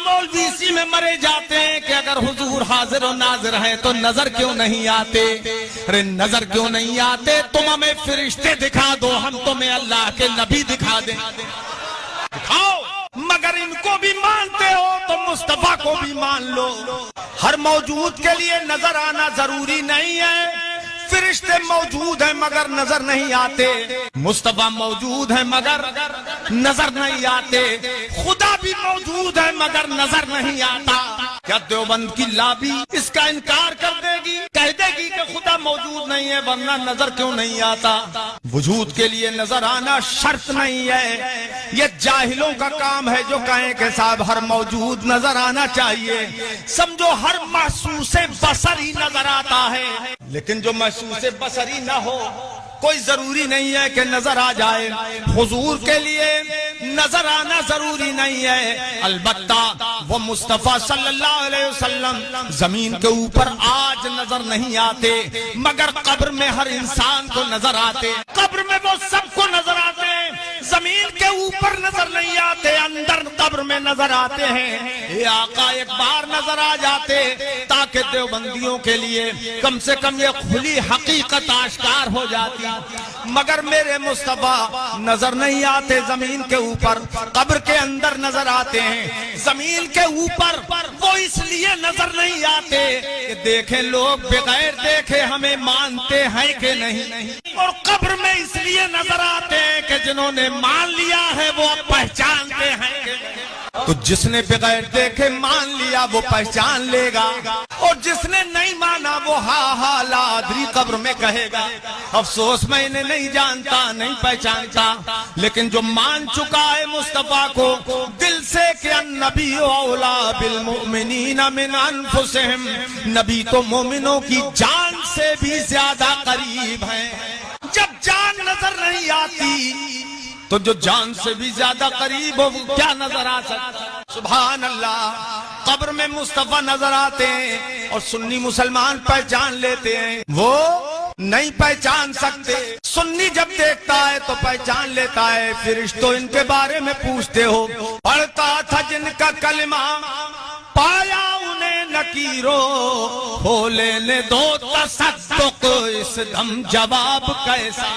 مولوی اسی میں مرے جاتے ہیں کہ اگر حضور حاضر و ناظر ہیں تو نظر کیوں نہیں آتے؟ ارے نظر کیوں نہیں آتے؟ تم ہمیں فرشتے دکھا دو، ہم تمہیں اللہ کے نبی دکھا دیں، دکھاؤ۔ مگر ان کو بھی مانتے ہو تو مصطفیٰ کو بھی مان لو۔ ہر موجود کے لیے نظر آنا ضروری نہیں ہے۔ فرشتے موجود ہیں مگر نظر نہیں آتے، مصطفیٰ موجود ہیں مگر نظر نہیں آتے، خدا بھی موجود ہے مگر نظر نہیں آتا۔ کیا دیوبند کی لابی اس کا انکار کر دے گی؟ کہہ دے گی کہ خدا موجود نہیں ہے ورنہ نظر کیوں نہیں آتا؟ وجود کے لیے نظر آنا شرط نہیں ہے، یہ جاہلوں کا کام ہے جو کہیں کہ صاحب ہر موجود نظر آنا چاہیے۔ سمجھو ہر محسوس بصری نظر آتا ہے، لیکن جو محسوس بصری نہ ہو کوئی ضروری نہیں ہے کہ نظر آ جائے۔ حضور کے لیے نظر آنا ضروری نہیں ہے، البتہ وہ مصطفیٰ صلی اللہ علیہ وسلم زمین کے اوپر آج نظر نہیں آتے مگر قبر میں ہر انسان کو نظر آتے، قبر میں وہ سب کو نظر آتے ہیں، زمین کے اوپر نظر نہیں آتے، اندر قبر میں نظر آتے ہیں۔ اے آقا ایک بار نظر آ جاتے تاکہ دیوبندیوں کے لیے کم سے کم یہ کھلی حقیقت آشکار ہو جاتی، مگر میرے مصطفیٰ نظر نہیں آتے زمین کے اوپر، قبر کے اندر نظر آتے ہیں۔ زمین کے اوپر وہ اس لیے نظر نہیں آتے کہ دیکھیں لوگ بغیر دیکھے ہمیں مانتے ہیں کہ نہیں، اور قبر میں اس لیے نظر آتے ہیں کہ جنہوں نے مان لیا ہے وہ اب پہچانتے ہیں کہ نہیں۔ تو جس نے بغیر دیکھے مان لیا وہ پہچان لے گا، اور جس نے نہیں مانا وہ ہاں ہاں لا ادری قبر میں کہے گا افسوس میں انہیں نہیں جانتا، نہیں پہچانتا۔ لیکن جو مان چکا ہے مصطفیٰ کو دل سے کہ النبی اولا بالمؤمنین من انفسہم، نبی تو مومنوں کی جان سے بھی زیادہ قریب ہیں۔ جب جان نظر نہیں آتی تو جو جان سے بھی زیادہ قریب ہو وہ کیا نظر آ سکتا؟ سبحان اللہ۔ قبر میں مصطفیٰ نظر آتے ہیں اور سنی مسلمان پہچان لیتے ہیں، وہ نہیں پہچان سکتے۔ سنی جب دیکھتا ہے تو پہچان لیتا ہے۔ فرشتوں ان کے بارے میں پوچھتے ہو، پڑھتا تھا جن کا کلمہ پایا انہیں نکیرو، ہو لینے دو تصدق اس دم جواب کیسا۔